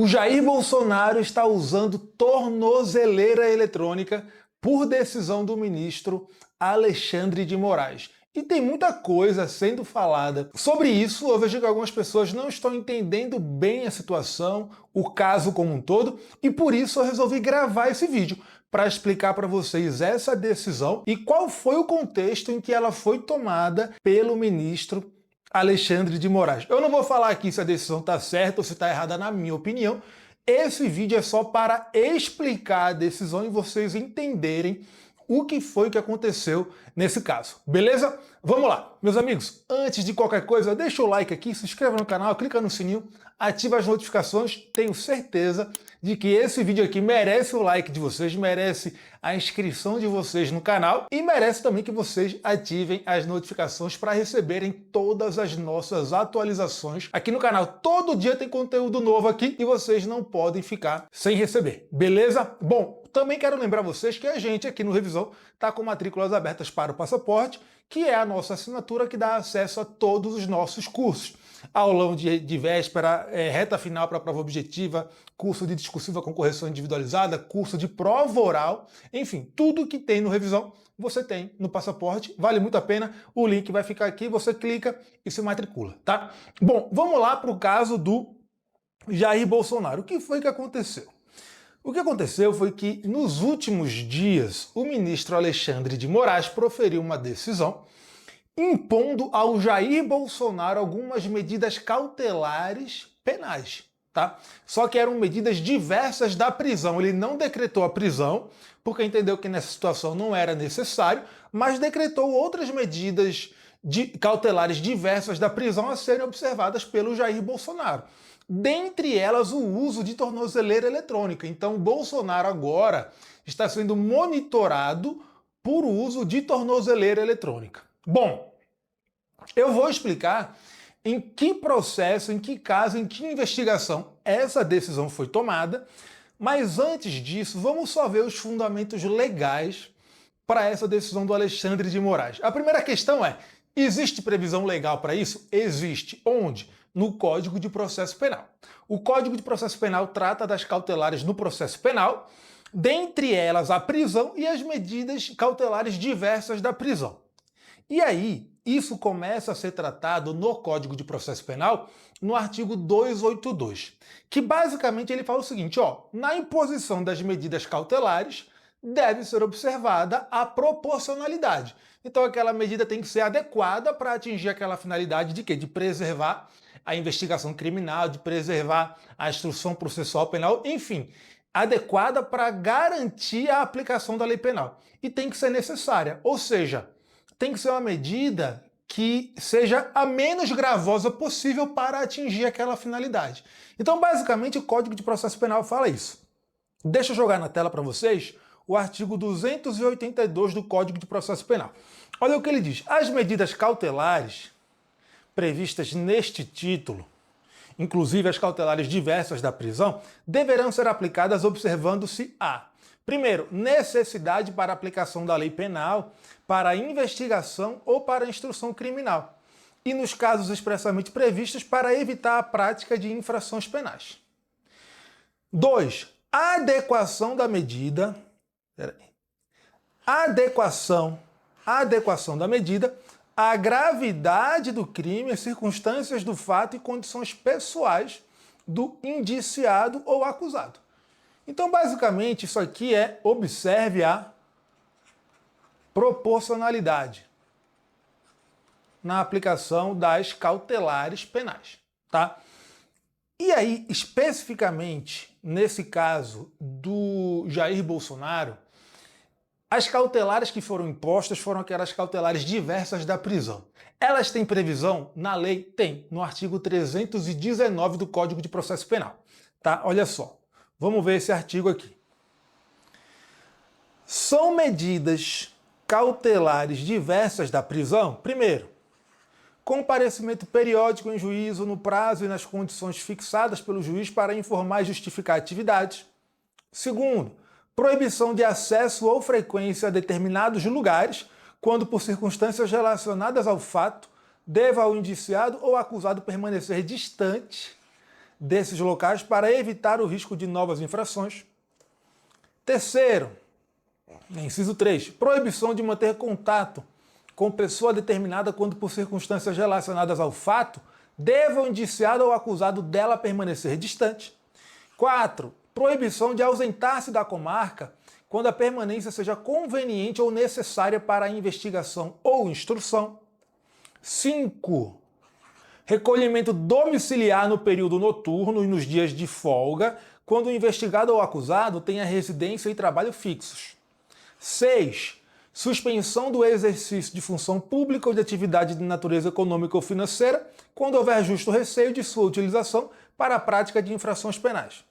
O Jair Bolsonaro está usando tornozeleira eletrônica por decisão do ministro Alexandre de Moraes. E tem muita coisa sendo falada sobre isso. Eu vejo que algumas pessoas não estão entendendo bem a situação, o caso como um todo, e por isso eu resolvi gravar esse vídeo para explicar para vocês essa decisão e qual foi o contexto em que ela foi tomada pelo ministro Alexandre de Moraes. Eu não vou falar aqui se a decisão está certa ou se está errada na minha opinião. Esse vídeo é só para explicar a decisão e vocês entenderem o que foi que aconteceu nesse caso. Beleza? Vamos lá. Meus amigos, antes de qualquer coisa, deixa o like aqui, se inscreva no canal, clica no sininho, ativa as notificações. Tenho certeza de que esse vídeo aqui merece o like de vocês, merece a inscrição de vocês no canal e merece também que vocês ativem as notificações para receberem todas as nossas atualizações aqui no canal. Todo dia tem conteúdo novo aqui e vocês não podem ficar sem receber. Beleza? Bom, também quero lembrar vocês que a gente aqui no Revisão está com matrículas abertas para o passaporte, que é a nossa assinatura que dá acesso a todos os nossos cursos. Aulão de véspera, reta final para a prova objetiva, curso de discursiva com correção individualizada, curso de prova oral, enfim, tudo que tem no Revisão você tem no passaporte, vale muito a pena, o link vai ficar aqui, você clica e se matricula, tá? Bom, vamos lá para o caso do Jair Bolsonaro. O que foi que aconteceu? O que aconteceu foi que, nos últimos dias, o ministro Alexandre de Moraes proferiu uma decisão impondo ao Jair Bolsonaro algumas medidas cautelares penais, tá? Só que eram medidas diversas da prisão. Ele não decretou a prisão, porque entendeu que nessa situação não era necessário, mas decretou outras medidas cautelares diversas da prisão a serem observadas pelo Jair Bolsonaro. Dentre elas, o uso de tornozeleira eletrônica. Então, o Bolsonaro agora está sendo monitorado por uso de tornozeleira eletrônica. Bom, eu vou explicar em que processo, em que caso, em que investigação essa decisão foi tomada, mas antes disso, vamos só ver os fundamentos legais para essa decisão do Alexandre de Moraes. A primeira questão é: existe previsão legal para isso? Existe. Onde? No Código de Processo Penal. O Código de Processo Penal trata das cautelares no processo penal, dentre elas a prisão e as medidas cautelares diversas da prisão. E aí, isso começa a ser tratado no Código de Processo Penal, no artigo 282, que basicamente ele fala o seguinte, na imposição das medidas cautelares deve ser observada a proporcionalidade. Então aquela medida tem que ser adequada para atingir aquela finalidade de quê? De preservar a investigação criminal, de preservar a instrução processual penal, enfim, adequada para garantir a aplicação da lei penal. E tem que ser necessária, ou seja, tem que ser uma medida que seja a menos gravosa possível para atingir aquela finalidade. Então, basicamente, o Código de Processo Penal fala isso. Deixa eu jogar na tela para vocês o artigo 282 do Código de Processo Penal. Olha o que ele diz. As medidas cautelares previstas neste título, inclusive as cautelares diversas da prisão, deverão ser aplicadas observando-se a: primeiro, necessidade para aplicação da lei penal, para investigação ou para instrução criminal, e nos casos expressamente previstos para evitar a prática de infrações penais. 2. Adequação da medida. Adequação da medida à gravidade do crime, as circunstâncias do fato e condições pessoais do indiciado ou acusado. Então, basicamente, isso aqui é: observe a proporcionalidade na aplicação das cautelares penais, tá? E aí, especificamente, nesse caso do Jair Bolsonaro, as cautelares que foram impostas foram aquelas cautelares diversas da prisão. Elas têm previsão na lei? Tem, no artigo 319 do Código de Processo Penal, tá? Olha só. Vamos ver esse artigo aqui. São medidas cautelares diversas da prisão: primeiro, comparecimento periódico em juízo no prazo e nas condições fixadas pelo juiz para informar e justificar atividades. Segundo, proibição de acesso ou frequência a determinados lugares, quando por circunstâncias relacionadas ao fato, deva o indiciado ou acusado permanecer distante desses locais para evitar o risco de novas infrações. Terceiro, inciso 3, proibição de manter contato com pessoa determinada quando por circunstâncias relacionadas ao fato deva o indiciado ou acusado dela permanecer distante. 4. Proibição de ausentar-se da comarca quando a permanência seja conveniente ou necessária para a investigação ou instrução. 5. Recolhimento domiciliar no período noturno e nos dias de folga, quando o investigado ou acusado tenha residência e trabalho fixos. 6. Suspensão do exercício de função pública ou de atividade de natureza econômica ou financeira, quando houver justo receio de sua utilização para a prática de infrações penais.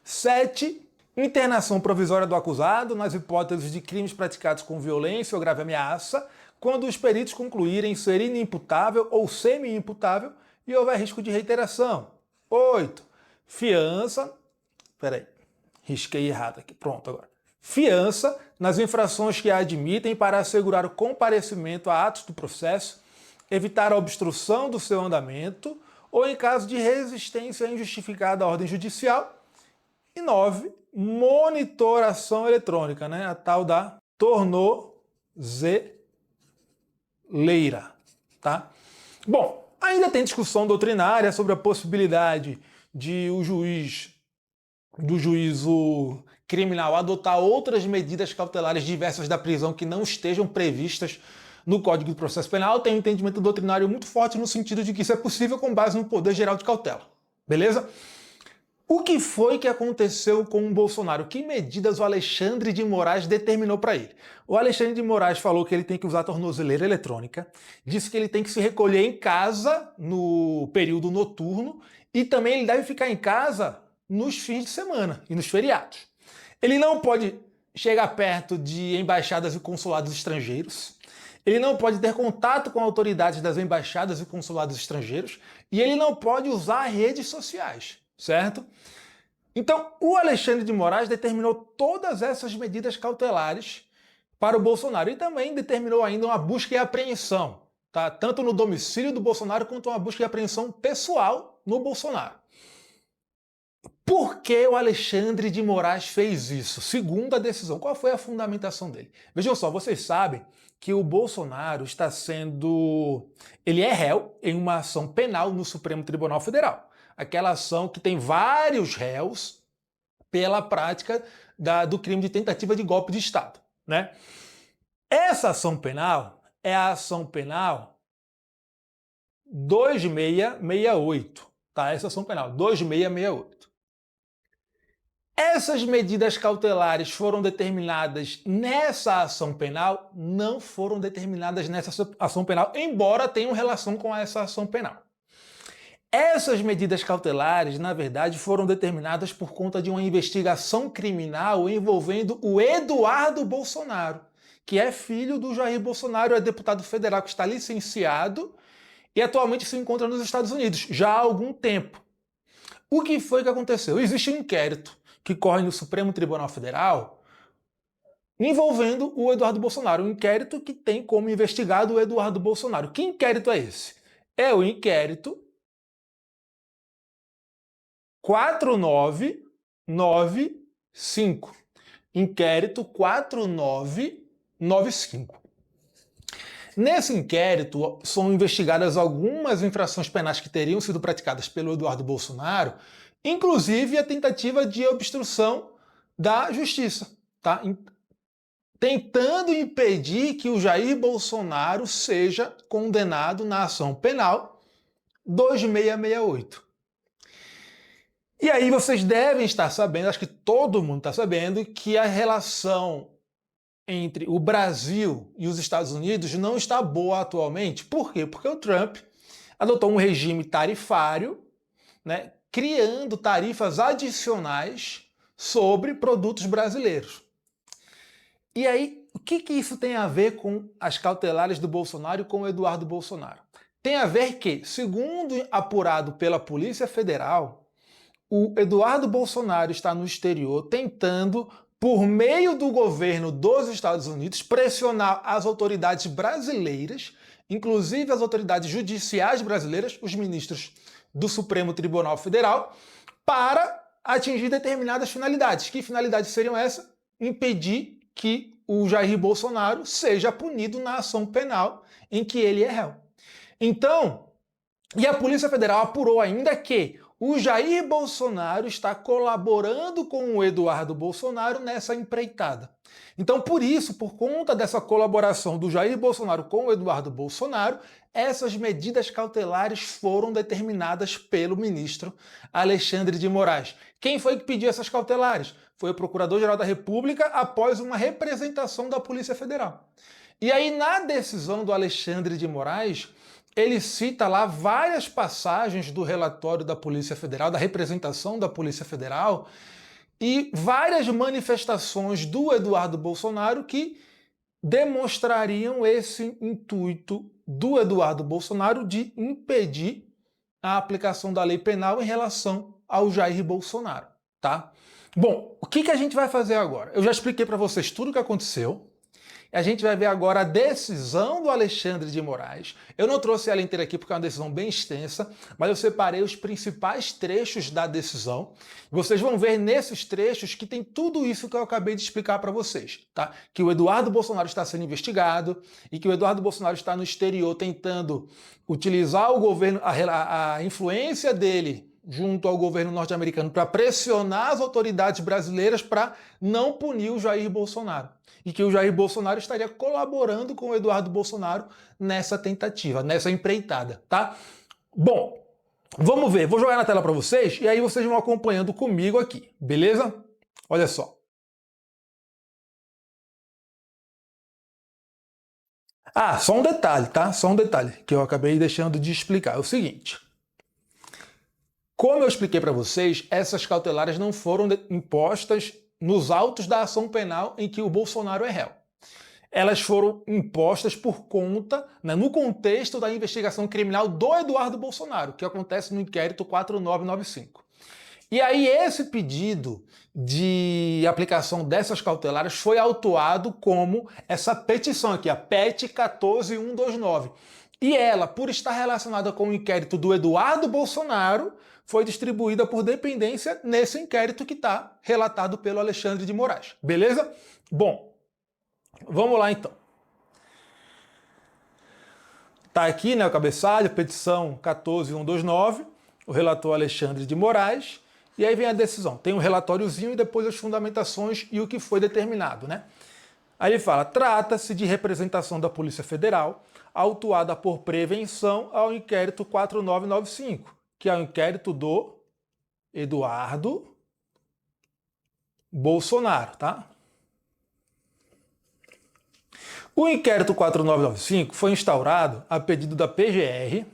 7. Internação provisória do acusado nas hipóteses de crimes praticados com violência ou grave ameaça, quando os peritos concluírem ser inimputável ou semi-imputável e houver risco de reiteração. 8. Fiança... risquei errado aqui. Pronto, agora. Fiança nas infrações que a admitem para assegurar o comparecimento a atos do processo, evitar a obstrução do seu andamento ou em caso de resistência injustificada à ordem judicial. E 9. Monitoração eletrônica, a tal da tornozeleira. Tá? Bom, ainda tem discussão doutrinária sobre a possibilidade de o juiz do juízo criminal adotar outras medidas cautelares diversas da prisão que não estejam previstas no Código de Processo Penal. Tem um entendimento doutrinário muito forte no sentido de que isso é possível com base no poder geral de cautela. Beleza? O que foi que aconteceu com o Bolsonaro? Que medidas o Alexandre de Moraes determinou para ele? O Alexandre de Moraes falou que ele tem que usar a tornozeleira eletrônica, disse que ele tem que se recolher em casa no período noturno e também ele deve ficar em casa nos fins de semana e nos feriados. Ele não pode chegar perto de embaixadas e consulados estrangeiros, ele não pode ter contato com autoridades das embaixadas e consulados estrangeiros e ele não pode usar redes sociais. Certo? Então, o Alexandre de Moraes determinou todas essas medidas cautelares para o Bolsonaro e também determinou ainda uma busca e apreensão, tá? Tanto no domicílio do Bolsonaro quanto uma busca e apreensão pessoal no Bolsonaro. Por que o Alexandre de Moraes fez isso? Segundo a decisão, qual foi a fundamentação dele? Vejam só, vocês sabem que o Bolsonaro está sendo... Ele é réu em uma ação penal no Supremo Tribunal Federal. Aquela ação que tem vários réus pela prática do crime de tentativa de golpe de Estado. Essa ação penal é a ação penal 2668. Tá? Essa ação penal, 2668. Essas medidas cautelares foram determinadas nessa ação penal? Não foram determinadas nessa ação penal, embora tenham relação com essa ação penal. Essas medidas cautelares, na verdade, foram determinadas por conta de uma investigação criminal envolvendo o Eduardo Bolsonaro, que é filho do Jair Bolsonaro, é deputado federal que está licenciado e atualmente se encontra nos Estados Unidos, já há algum tempo. O que foi que aconteceu? Existe um inquérito que corre no Supremo Tribunal Federal envolvendo o Eduardo Bolsonaro, um inquérito que tem como investigado o Eduardo Bolsonaro. Que inquérito é esse? É o inquérito 4995. Inquérito 4995. Nesse inquérito, são investigadas algumas infrações penais que teriam sido praticadas pelo Eduardo Bolsonaro, inclusive a tentativa de obstrução da justiça, tá? Tentando impedir que o Jair Bolsonaro seja condenado na ação penal 2668. E aí vocês devem estar sabendo, acho que todo mundo está sabendo, que a relação entre o Brasil e os Estados Unidos não está boa atualmente. Por quê? Porque o Trump adotou um regime tarifário, criando tarifas adicionais sobre produtos brasileiros. E aí, o que isso tem a ver com as cautelares do Bolsonaro e com o Eduardo Bolsonaro? Tem a ver que, segundo apurado pela Polícia Federal, o Eduardo Bolsonaro está no exterior tentando, por meio do governo dos Estados Unidos, pressionar as autoridades brasileiras, inclusive as autoridades judiciais brasileiras, os ministros do Supremo Tribunal Federal para atingir determinadas finalidades. Que finalidades seriam essas? Impedir que o Jair Bolsonaro seja punido na ação penal em que ele é réu. Então, e a Polícia Federal apurou ainda que o Jair Bolsonaro está colaborando com o Eduardo Bolsonaro nessa empreitada. Então, por isso, por conta dessa colaboração do Jair Bolsonaro com o Eduardo Bolsonaro, essas medidas cautelares foram determinadas pelo ministro Alexandre de Moraes. Quem foi que pediu essas cautelares? Foi o Procurador-Geral da República após uma representação da Polícia Federal. E aí, na decisão do Alexandre de Moraes, ele cita lá várias passagens do relatório da Polícia Federal, da representação da Polícia Federal, e várias manifestações do Eduardo Bolsonaro que demonstrariam esse intuito do Eduardo Bolsonaro de impedir a aplicação da lei penal em relação ao Jair Bolsonaro, tá? Bom, o que a gente vai fazer agora? Eu já expliquei para vocês tudo o que aconteceu. A gente vai ver agora a decisão do Alexandre de Moraes. Eu não trouxe ela inteira aqui porque é uma decisão bem extensa, mas eu separei os principais trechos da decisão. Vocês vão ver nesses trechos que tem tudo isso que eu acabei de explicar para vocês, tá? Que o Eduardo Bolsonaro está sendo investigado e que o Eduardo Bolsonaro está no exterior tentando utilizar o governo, a influência dele junto ao governo norte-americano para pressionar as autoridades brasileiras para não punir o Jair Bolsonaro. E que o Jair Bolsonaro estaria colaborando com o Eduardo Bolsonaro nessa tentativa, nessa empreitada, tá? Bom, vamos ver. Vou jogar na tela para vocês e aí vocês vão acompanhando comigo aqui, beleza? Olha só. Ah, só um detalhe, tá? Só um detalhe que eu acabei deixando de explicar. É o seguinte. Como eu expliquei para vocês, essas cautelares não foram impostas nos autos da ação penal em que o Bolsonaro é réu. Elas foram impostas por conta, no contexto da investigação criminal do Eduardo Bolsonaro, que acontece no inquérito 4995. E aí esse pedido de aplicação dessas cautelares foi autuado como essa petição aqui, a PET 14129. E ela, por estar relacionada com o inquérito do Eduardo Bolsonaro, foi distribuída por dependência nesse inquérito que está relatado pelo Alexandre de Moraes. Beleza? Bom, vamos lá então. Tá aqui, né, o cabeçalho, petição 14129, o relator Alexandre de Moraes, e aí vem a decisão. Tem um relatóriozinho e depois as fundamentações e o que foi determinado, né? Aí ele fala, trata-se de representação da Polícia Federal, autuada por prevenção ao inquérito 4995, que é o inquérito do Eduardo Bolsonaro, tá? O inquérito 4995 foi instaurado a pedido da PGR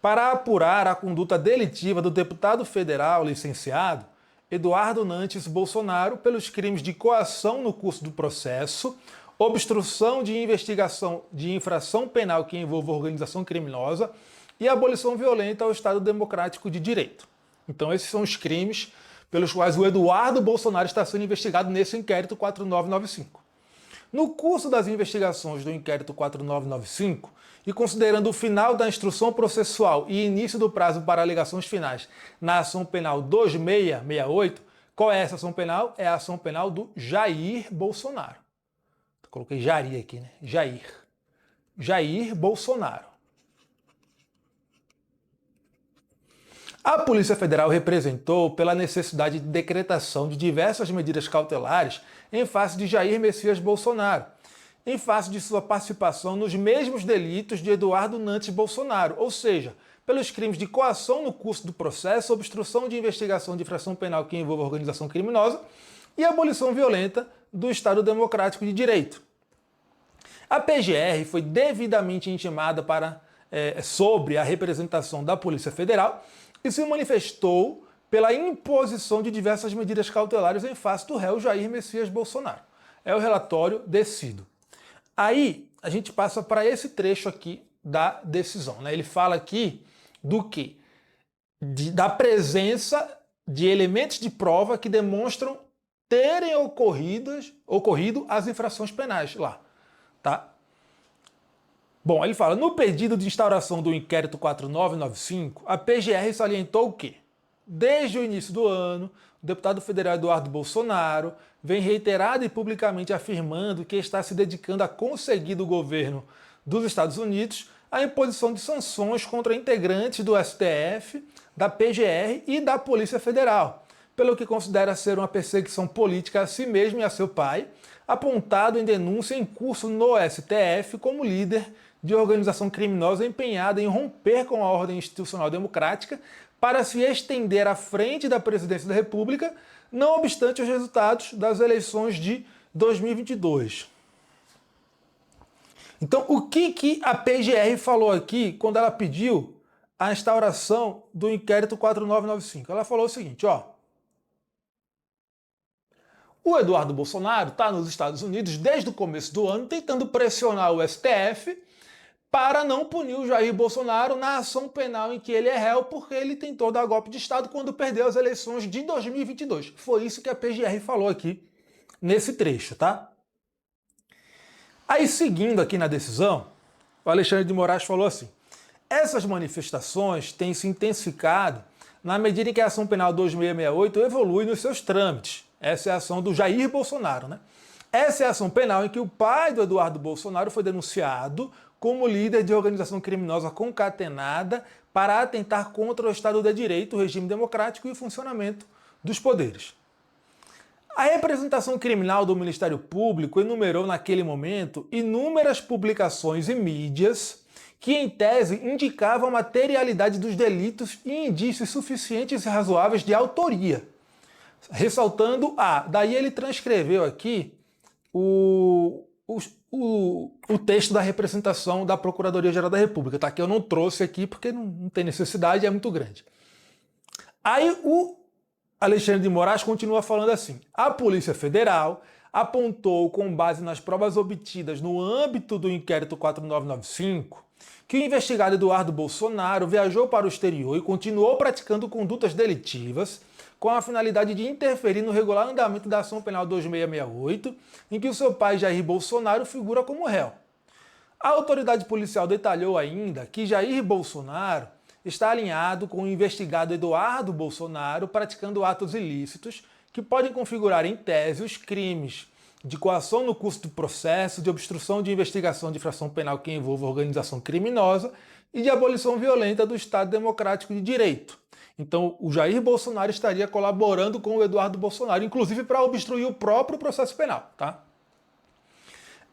para apurar a conduta delitiva do deputado federal licenciado Eduardo Nantes Bolsonaro pelos crimes de coação no curso do processo, obstrução de investigação de infração penal que envolva organização criminosa e abolição violenta ao Estado Democrático de Direito. Então esses são os crimes pelos quais o Eduardo Bolsonaro está sendo investigado nesse inquérito 4995. No curso das investigações do inquérito 4995, e considerando o final da instrução processual e início do prazo para alegações finais na ação penal 2668, qual é essa ação penal? É a ação penal do Jair Bolsonaro. Coloquei Jair aqui, né? Jair Bolsonaro. A Polícia Federal representou pela necessidade de decretação de diversas medidas cautelares em face de Jair Messias Bolsonaro, em face de sua participação nos mesmos delitos de Eduardo Nantes Bolsonaro, ou seja, pelos crimes de coação no curso do processo, obstrução de investigação de infração penal que envolva organização criminosa e abolição violenta do Estado Democrático de Direito. A PGR foi devidamente intimada sobre a representação da Polícia Federal e se manifestou pela imposição de diversas medidas cautelares em face do réu Jair Messias Bolsonaro. É o relatório decido. Aí a gente passa para esse trecho aqui da decisão, né? Ele fala aqui do quê? Da presença de elementos de prova que demonstram terem ocorrido as infrações penais lá, tá? Bom, ele fala, no pedido de instauração do inquérito 4995, a PGR salientou o quê? Desde o início do ano, o deputado federal Eduardo Bolsonaro vem reiterado e publicamente afirmando que está se dedicando a conseguir do governo dos Estados Unidos a imposição de sanções contra integrantes do STF, da PGR e da Polícia Federal, pelo que considera ser uma perseguição política a si mesmo e a seu pai, apontado em denúncia em curso no STF como líder de organização criminosa empenhada em romper com a ordem institucional democrática para se estender à frente da presidência da República, não obstante os resultados das eleições de 2022. Então, o que a PGR falou aqui quando ela pediu a instauração do inquérito 4995? Ela falou o seguinte, ó. O Eduardo Bolsonaro está nos Estados Unidos desde o começo do ano tentando pressionar o STF para não punir o Jair Bolsonaro na ação penal em que ele é réu porque ele tentou dar golpe de Estado quando perdeu as eleições de 2022. Foi isso que a PGR falou aqui nesse trecho, tá? Aí, seguindo aqui na decisão, o Alexandre de Moraes falou assim, essas manifestações têm se intensificado na medida em que a ação penal 2668 evolui nos seus trâmites. Essa é a ação do Jair Bolsonaro, né? Essa é a ação penal em que o pai do Eduardo Bolsonaro foi denunciado como líder de organização criminosa concatenada para atentar contra o Estado de Direito, o regime democrático e o funcionamento dos poderes. A representação criminal do Ministério Público enumerou naquele momento inúmeras publicações e mídias que, em tese, indicavam a materialidade dos delitos e indícios suficientes e razoáveis de autoria. Ressaltando daí ele transcreveu aqui o texto da representação da Procuradoria-Geral da República, tá? Que eu não trouxe aqui porque não tem necessidade, é muito grande. Aí o Alexandre de Moraes continua falando assim, a Polícia Federal apontou, com base nas provas obtidas no âmbito do inquérito 4995, que o investigado Eduardo Bolsonaro viajou para o exterior e continuou praticando condutas delitivas com a finalidade de interferir no regular andamento da ação penal 2668, em que o seu pai Jair Bolsonaro figura como réu. A autoridade policial detalhou ainda que Jair Bolsonaro está alinhado com o investigado Eduardo Bolsonaro praticando atos ilícitos que podem configurar em tese os crimes de coação no curso do processo, de obstrução de investigação de infração penal que envolva organização criminosa e de abolição violenta do Estado Democrático de Direito. Então, o Jair Bolsonaro estaria colaborando com o Eduardo Bolsonaro, inclusive para obstruir o próprio processo penal, tá?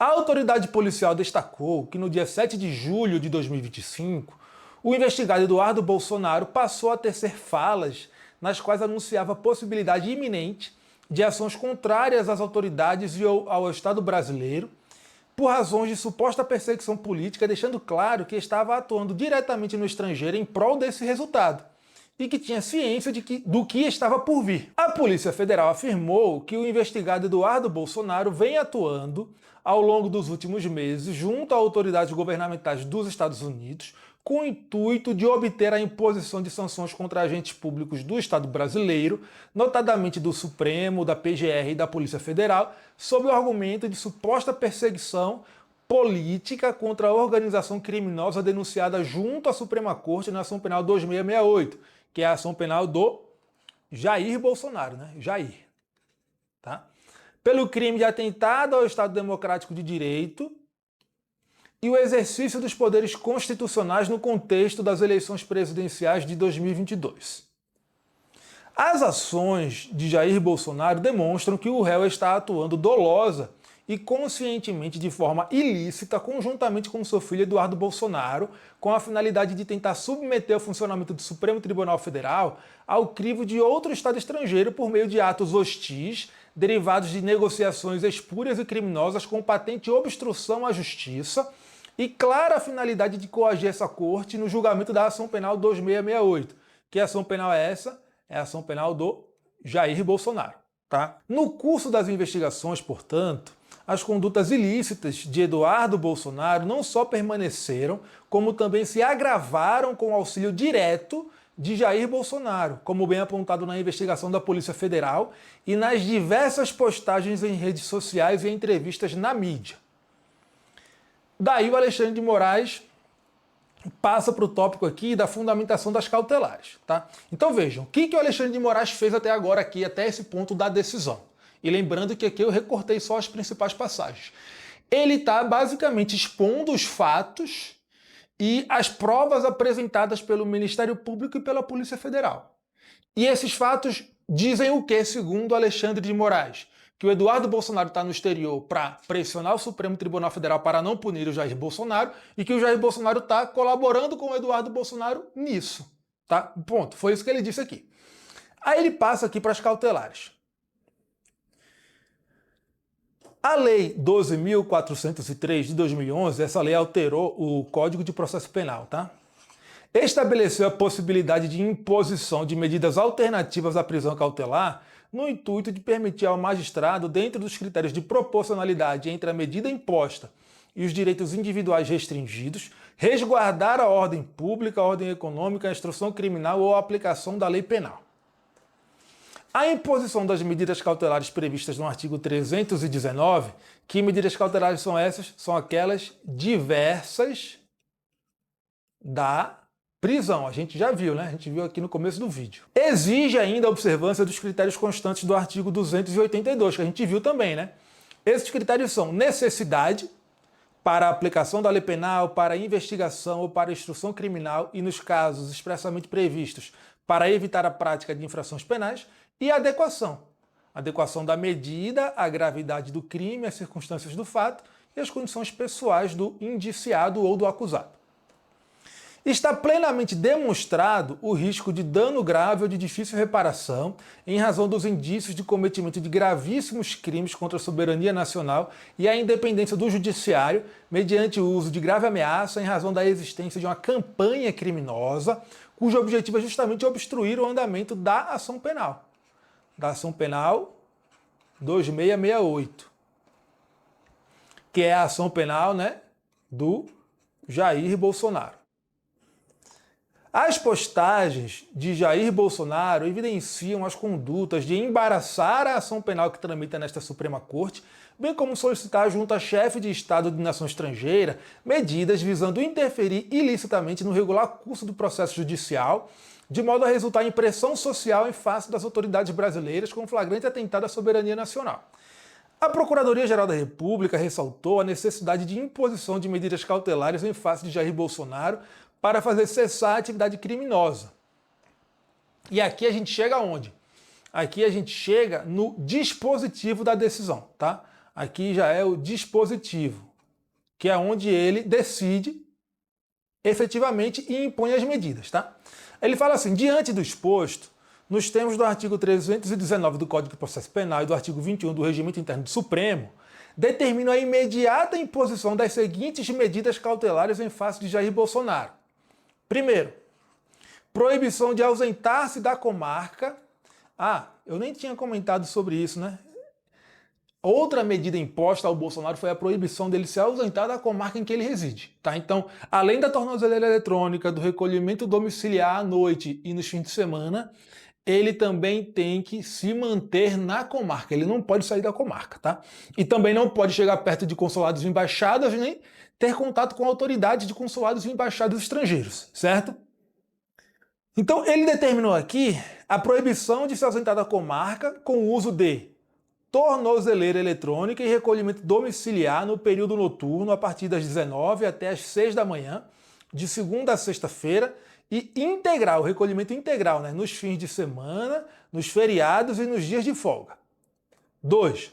A autoridade policial destacou que no dia 7 de julho de 2025, o investigado Eduardo Bolsonaro passou a tecer falas nas quais anunciava a possibilidade iminente de ações contrárias às autoridades e ao Estado brasileiro por razões de suposta perseguição política, deixando claro que estava atuando diretamente no estrangeiro em prol desse resultado e que tinha ciência do que estava por vir. A Polícia Federal afirmou que o investigado Eduardo Bolsonaro vem atuando ao longo dos últimos meses junto a autoridades governamentais dos Estados Unidos com o intuito de obter a imposição de sanções contra agentes públicos do Estado brasileiro, notadamente do Supremo, da PGR e da Polícia Federal, sob o argumento de suposta perseguição política contra a organização criminosa denunciada junto à Suprema Corte na ação penal 2668, que é a ação penal do Jair Bolsonaro, né? Jair. Tá? Pelo crime de atentado ao Estado Democrático de Direito e o exercício dos poderes constitucionais no contexto das eleições presidenciais de 2022. As ações de Jair Bolsonaro demonstram que o réu está atuando dolosa e conscientemente de forma ilícita, conjuntamente com seu filho Eduardo Bolsonaro, com a finalidade de tentar submeter o funcionamento do Supremo Tribunal Federal ao crivo de outro Estado estrangeiro por meio de atos hostis, derivados de negociações espúrias e criminosas com patente obstrução à justiça e clara finalidade de coagir essa corte no julgamento da ação penal 2668. Que ação penal é essa? É a ação penal do Jair Bolsonaro. Tá? No curso das investigações, portanto, as condutas ilícitas de Eduardo Bolsonaro não só permaneceram, como também se agravaram com o auxílio direto de Jair Bolsonaro, como bem apontado na investigação da Polícia Federal e nas diversas postagens em redes sociais e entrevistas na mídia. Daí o Alexandre de Moraes passa para o tópico aqui da fundamentação das cautelares, tá? Então vejam, o que o Alexandre de Moraes fez até agora aqui, até esse ponto da decisão. E lembrando que aqui eu recortei só as principais passagens. Ele está basicamente expondo os fatos e as provas apresentadas pelo Ministério Público e pela Polícia Federal. E esses fatos dizem o que, segundo Alexandre de Moraes? Que o Eduardo Bolsonaro está no exterior para pressionar o Supremo Tribunal Federal para não punir o Jair Bolsonaro e que o Jair Bolsonaro está colaborando com o Eduardo Bolsonaro nisso. Tá? Ponto. Foi isso que ele disse aqui. Aí ele passa aqui para as cautelares. A Lei 12.403 de 2011, essa lei alterou o Código de Processo Penal, tá? Estabeleceu a possibilidade de imposição de medidas alternativas à prisão cautelar no intuito de permitir ao magistrado, dentro dos critérios de proporcionalidade entre a medida imposta e os direitos individuais restringidos, resguardar a ordem pública, a ordem econômica, a instrução criminal ou a aplicação da lei penal. A imposição das medidas cautelares previstas no artigo 319, que medidas cautelares são essas? São aquelas diversas da prisão, a gente já viu, né? A gente viu aqui no começo do vídeo. Exige ainda a observância dos critérios constantes do artigo 282, que a gente viu também, né? Esses critérios são necessidade para a aplicação da lei penal, para a investigação ou para a instrução criminal e, nos casos expressamente previstos, para evitar a prática de infrações penais, e adequação. Adequação da medida à gravidade do crime, às circunstâncias do fato e às condições pessoais do indiciado ou do acusado. Está plenamente demonstrado o risco de dano grave ou de difícil reparação em razão dos indícios de cometimento de gravíssimos crimes contra a soberania nacional e a independência do judiciário mediante o uso de grave ameaça em razão da existência de uma campanha criminosa cujo objetivo é justamente obstruir o andamento da ação penal. Da ação penal 2668, que é a ação penal, né, do Jair Bolsonaro. As postagens de Jair Bolsonaro evidenciam as condutas de embaraçar a ação penal que tramita nesta Suprema Corte, bem como solicitar junto a chefe de Estado de nação estrangeira medidas visando interferir ilicitamente no regular curso do processo judicial, de modo a resultar em pressão social em face das autoridades brasileiras com flagrante atentado à soberania nacional. A Procuradoria-Geral da República ressaltou a necessidade de imposição de medidas cautelares em face de Jair Bolsonaro para fazer cessar a atividade criminosa. E aqui a gente chega aonde? Aqui a gente chega no dispositivo da decisão, tá? Aqui já é o dispositivo, que é onde ele decide efetivamente e impõe as medidas, tá? Ele fala assim: diante do exposto, nos termos do artigo 319 do Código de Processo Penal e do artigo 21 do Regimento Interno do Supremo, determina a imediata imposição das seguintes medidas cautelares em face de Jair Bolsonaro. Primeiro, proibição de ausentar-se da comarca. Eu nem tinha comentado sobre isso, né? Outra medida imposta ao Bolsonaro foi a proibição dele se ausentar da comarca em que ele reside, tá? Então, além da tornozeleira eletrônica, do recolhimento domiciliar à noite e nos fins de semana, ele também tem que se manter na comarca. Ele não pode sair da comarca, tá? E também não pode chegar perto de consulados e embaixadas, nem ter contato com autoridades de consulados e embaixadas estrangeiros, certo? Então, ele determinou aqui a proibição de se ausentar da comarca com o uso de tornozeleira eletrônica e recolhimento domiciliar no período noturno a partir das 19 até as 6 da manhã, de segunda a sexta-feira, e integral, recolhimento integral, né, nos fins de semana, nos feriados e nos dias de folga. 2.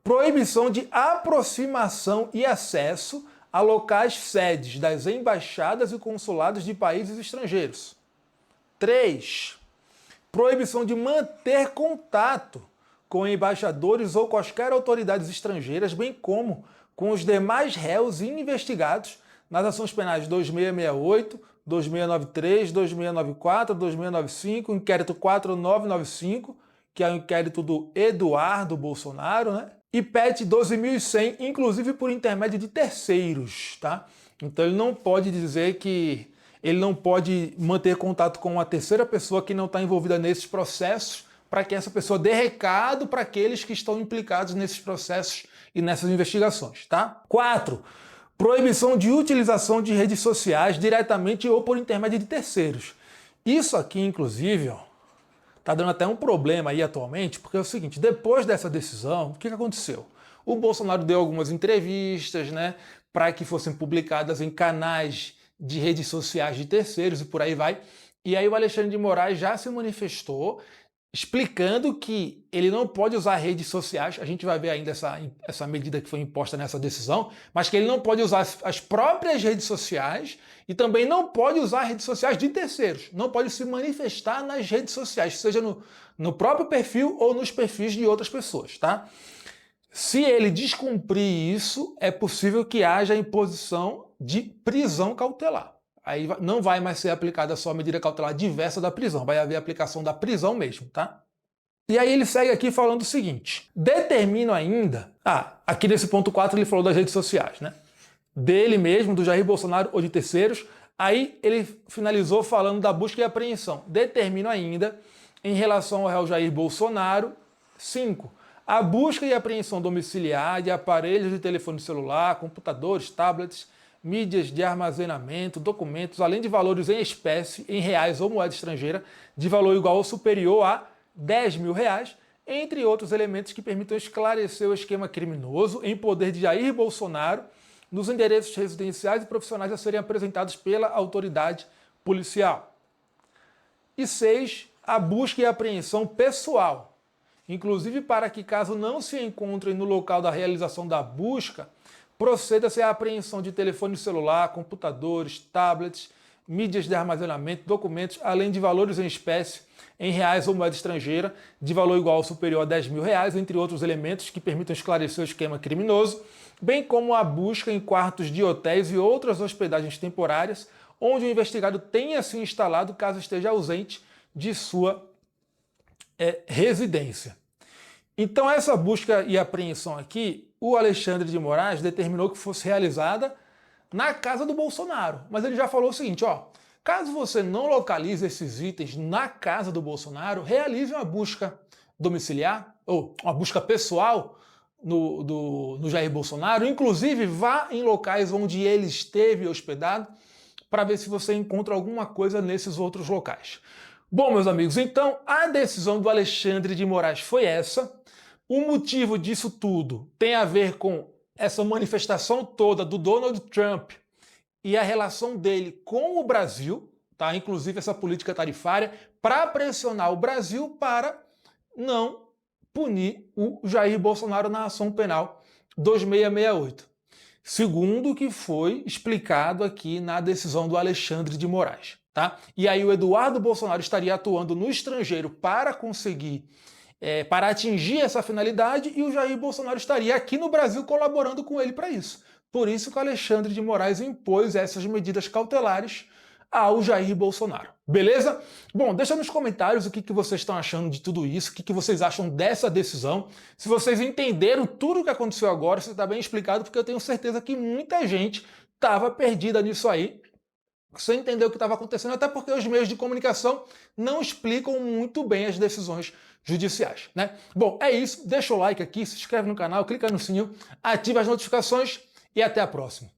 Proibição de aproximação e acesso a locais sedes das embaixadas e consulados de países estrangeiros. 3. Proibição de manter contato com embaixadores ou quaisquer autoridades estrangeiras, bem como com os demais réus investigados nas ações penais 2668, 2693, 2694, 2695, inquérito 4995, que é o inquérito do Eduardo Bolsonaro, né? E PET 12.100, inclusive por intermédio de terceiros, tá? Então ele não pode dizer que ele não pode manter contato com uma terceira pessoa que não está envolvida nesses processos, para que essa pessoa dê recado para aqueles que estão implicados nesses processos e nessas investigações, tá? 4. Proibição de utilização de redes sociais diretamente ou por intermédio de terceiros. Isso aqui, inclusive, tá dando até um problema aí atualmente, porque é o seguinte, depois dessa decisão, o que aconteceu? O Bolsonaro deu algumas entrevistas, né, para que fossem publicadas em canais de redes sociais de terceiros e por aí vai. E aí o Alexandre de Moraes já se manifestou explicando que ele não pode usar redes sociais, a gente vai ver ainda essa medida que foi imposta nessa decisão, mas que ele não pode usar as próprias redes sociais e também não pode usar redes sociais de terceiros, não pode se manifestar nas redes sociais, seja no próprio perfil ou nos perfis de outras pessoas, tá? Se ele descumprir isso, é possível que haja imposição de prisão cautelar. Aí não vai mais ser aplicada só a medida cautelar diversa da prisão, vai haver aplicação da prisão mesmo, tá? E aí ele segue aqui falando o seguinte, determino ainda... aqui nesse ponto 4 ele falou das redes sociais, né? Dele mesmo, do Jair Bolsonaro ou de terceiros. Aí ele finalizou falando da busca e apreensão. Determino ainda, em relação ao réu Jair Bolsonaro, 5. A busca e apreensão domiciliar de aparelhos de telefone celular, computadores, tablets, mídias de armazenamento, documentos, além de valores em espécie, em reais ou moeda estrangeira, de valor igual ou superior a R$10 mil, entre outros elementos que permitam esclarecer o esquema criminoso em poder de Jair Bolsonaro nos endereços residenciais e profissionais a serem apresentados pela autoridade policial. E 6. A busca e apreensão pessoal, inclusive para que, caso não se encontrem no local da realização da busca, proceda-se à apreensão de telefone celular, computadores, tablets, mídias de armazenamento, documentos, além de valores em espécie, em reais ou moeda estrangeira, de valor igual ou superior a R$10 mil, entre outros elementos que permitam esclarecer o esquema criminoso, bem como a busca em quartos de hotéis e outras hospedagens temporárias, onde o investigado tenha se instalado caso esteja ausente de sua residência. Então essa busca e apreensão aqui, o Alexandre de Moraes determinou que fosse realizada na casa do Bolsonaro. Mas ele já falou o seguinte, caso você não localize esses itens na casa do Bolsonaro, realize uma busca domiciliar, ou uma busca pessoal no Jair Bolsonaro, inclusive vá em locais onde ele esteve hospedado, para ver se você encontra alguma coisa nesses outros locais. Bom, meus amigos, então a decisão do Alexandre de Moraes foi essa. O motivo disso tudo tem a ver com essa manifestação toda do Donald Trump e a relação dele com o Brasil, tá? Inclusive essa política tarifária, para pressionar o Brasil para não punir o Jair Bolsonaro na ação penal 2668. Segundo o que foi explicado aqui na decisão do Alexandre de Moraes, tá? E aí o Eduardo Bolsonaro estaria atuando no estrangeiro para conseguir para atingir essa finalidade e o Jair Bolsonaro estaria aqui no Brasil colaborando com ele para isso. Por isso que o Alexandre de Moraes impôs essas medidas cautelares ao Jair Bolsonaro. Beleza? Bom, deixa nos comentários o que vocês estão achando de tudo isso, o que vocês acham dessa decisão. Se vocês entenderam tudo o que aconteceu agora, se está bem explicado, porque eu tenho certeza que muita gente estava perdida nisso aí, sem entender o que estava acontecendo, até porque os meios de comunicação não explicam muito bem as decisões judiciais, né? Bom, é isso. Deixa o like aqui, se inscreve no canal, clica no sininho, ativa as notificações e até a próxima.